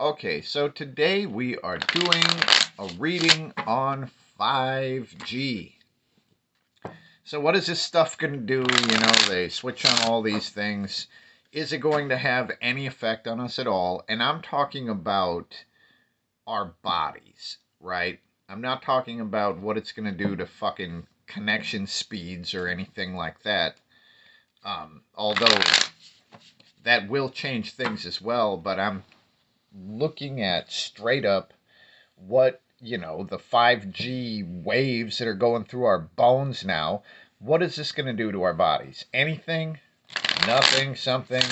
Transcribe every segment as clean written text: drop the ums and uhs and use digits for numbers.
Okay, so today we are doing a reading on 5G. So what is this stuff going to do? You know, they switch on all these things. Is it going to have any effect on us at all? And I'm talking about our bodies, right? I'm not talking about what it's going to do to fucking connection speeds or anything like that. Although that will change things as well, but I'm looking at straight up what, the 5G waves that are going through our bones now. What is this going to do to our bodies? Anything? Nothing? Something?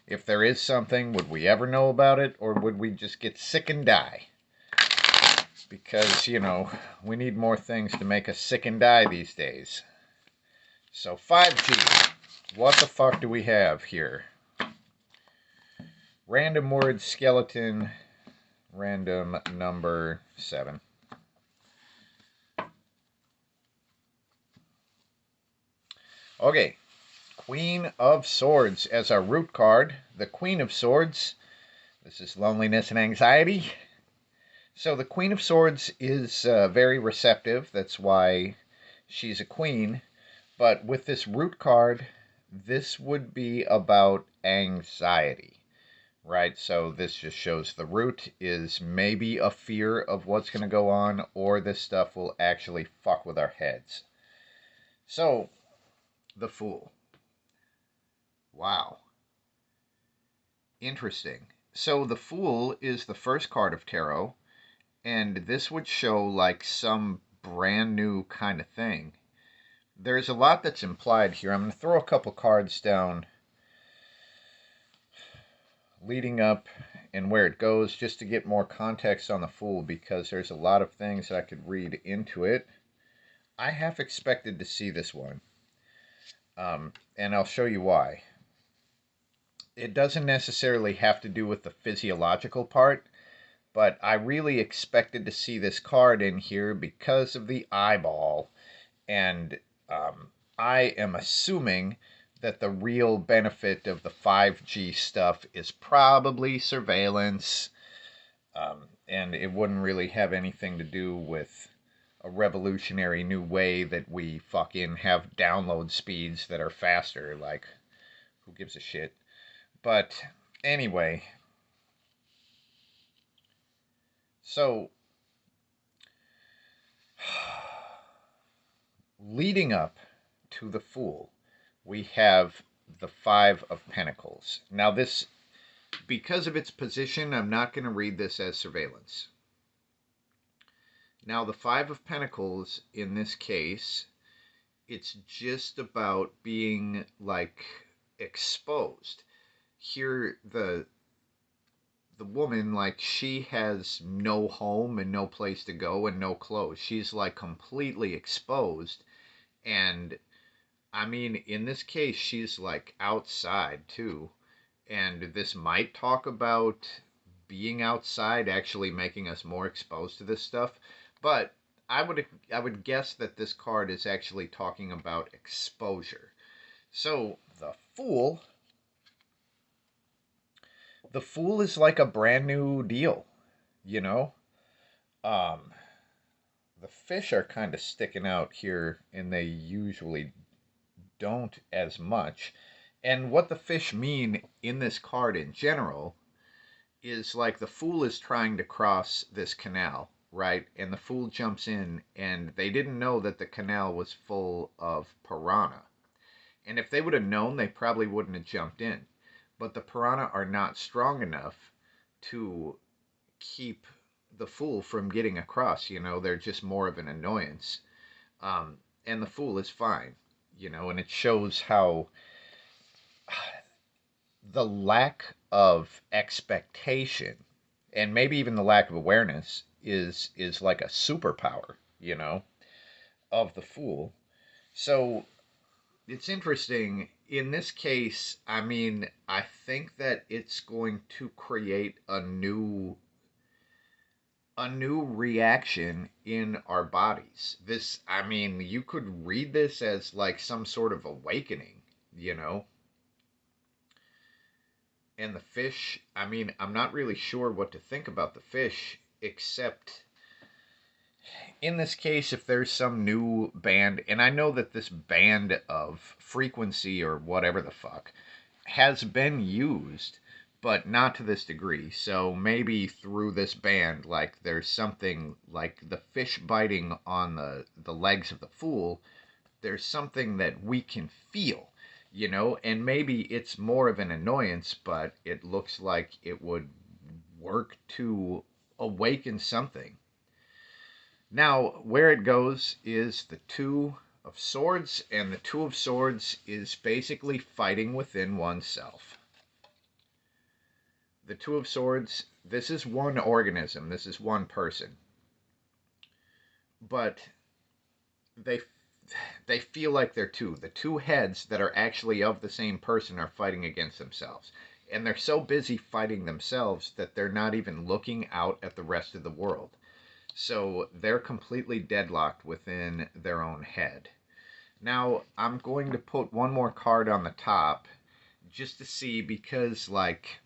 If there is something, would we ever know about it? Or would we just get sick and die? Because, we need more things to make us sick and die these days. So 5G. What the fuck do we have here? Random word skeleton. Random number 7. Okay, Queen of Swords as our root card. The Queen of Swords. This is loneliness and anxiety. So the Queen of Swords is very receptive. That's why she's a queen. But with this root card, this would be about anxiety. Right? So this just shows the root is maybe a fear of what's going to go on, or this stuff will actually fuck with our heads. So, the Fool. Wow. Interesting. So the Fool is the first card of tarot, and this would show like some brand new kind of thing. There's a lot that's implied here. I'm going to throw a couple cards down leading up and where it goes, just to get more context on the Fool, because there's a lot of things that I could read into it. I half expected to see this one, and I'll show you why. It doesn't necessarily have to do with the physiological part, but I really expected to see this card in here because of the eyeball, and I am assuming that the real benefit of the 5G stuff is probably surveillance, and it wouldn't really have anything to do with a revolutionary new way that we fucking have download speeds that are faster. Like, who gives a shit? But anyway, so leading up to the Fool, we have the Five of Pentacles. Now this, because of its position, I'm not going to read this as surveillance. Now the Five of Pentacles, in this case, it's just about being, like, exposed. Here, the woman, like, she has no home and no place to go and no clothes. She's, like, completely exposed. And I mean, in this case, she's like outside too. And this might talk about being outside actually making us more exposed to this stuff. But I would guess that this card is actually talking about exposure. So the Fool is like a brand new deal, you know? Um, the fish are kind of sticking out here, and they usually don't as much. And what the fish mean in this card in general is like the Fool is trying to cross this canal, right? And the Fool jumps in, and they didn't know that the canal was full of piranha. And if they would have known, they probably wouldn't have jumped in. But the piranha are not strong enough to keep the Fool from getting across. They're just more of an annoyance. And the Fool is fine, and it shows how the lack of expectation, and maybe even the lack of awareness, is like a superpower, of the Fool. So it's interesting. In this case, I mean, I think that it's going to create a new reaction in our bodies. This, I mean, you could read this as like some sort of awakening, you know? And the fish, I mean, I'm not really sure what to think about the fish, except in this case, if there's some new band, and I know that this band of frequency or whatever the fuck has been used, but not to this degree. So maybe through this band, like there's something like the fish biting on the legs of the fool, there's something that we can feel, and maybe it's more of an annoyance, but it looks like it would work to awaken something. Now, where it goes is the Two of Swords, and the Two of Swords is basically fighting within oneself. The Two of Swords, this is one organism, this is one person. But they they feel like they're two. The two heads that are actually of the same person are fighting against themselves. And they're so busy fighting themselves that they're not even looking out at the rest of the world. So they're completely deadlocked within their own head. Now, I'm going to put one more card on the top just to see, because, like,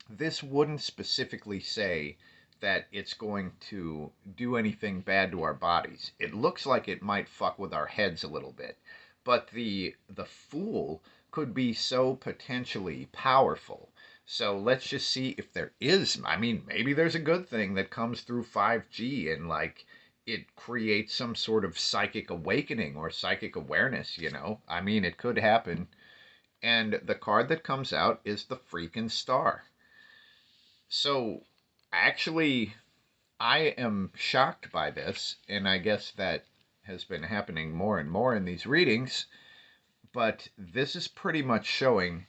this wouldn't specifically say that it's going to do anything bad to our bodies. It looks like it might fuck with our heads a little bit. But the Fool could be so potentially powerful. So let's just see if there is. I mean, maybe there's a good thing that comes through 5G, and like it creates some sort of psychic awakening or psychic awareness. I mean, it could happen. And the card that comes out is the freaking Star. So actually, I am shocked by this, and I guess that has been happening more and more in these readings, but this is pretty much showing.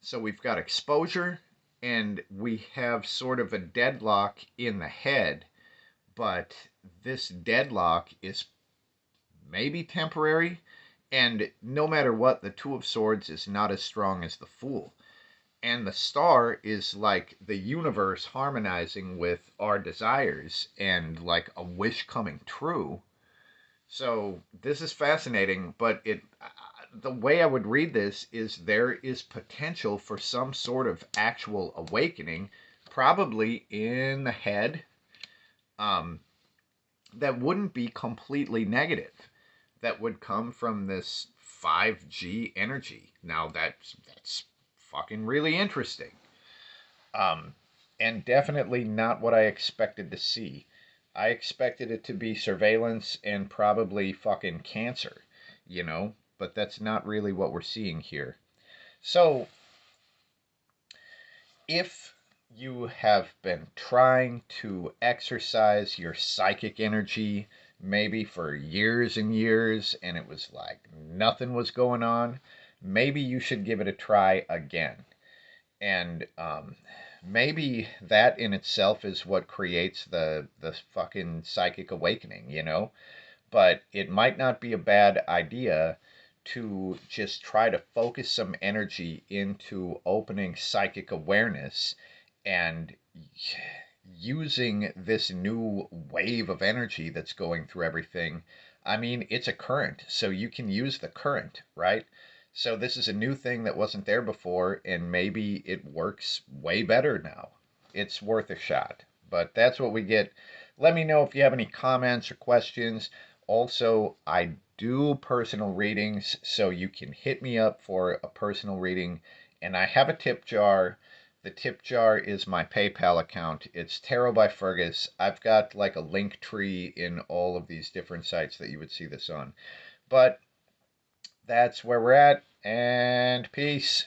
So we've got exposure, and we have sort of a deadlock in the head, but this deadlock is maybe temporary, and no matter what, the Two of Swords is not as strong as the Fool. And the Star is like the universe harmonizing with our desires and like a wish coming true. So this is fascinating, but the way I would read this is there is potential for some sort of actual awakening, probably in the head, um, that wouldn't be completely negative. That would come from this 5G energy. Now that's fucking really interesting. Um, and definitely not what I expected to see. I expected it to be surveillance and probably fucking cancer, but that's not really what we're seeing here. So, if you have been trying to exercise your psychic energy maybe for years and years and it was like nothing was going on, maybe you should give it a try again. And maybe that in itself is what creates the fucking psychic awakening. But it might not be a bad idea to just try to focus some energy into opening psychic awareness and using this new wave of energy that's going through everything. I mean, it's a current, so you can use the current, right? So this is a new thing that wasn't there before, and maybe it works way better now. It's worth a shot. But that's what we get. Let me know if you have any comments or questions. Also, I do personal readings, so you can hit me up for a personal reading. And I have a tip jar. The tip jar is my PayPal account. It's Tarot by Fergus. I've got like a link tree in all of these different sites that you would see this on. But that's where we're at, and peace.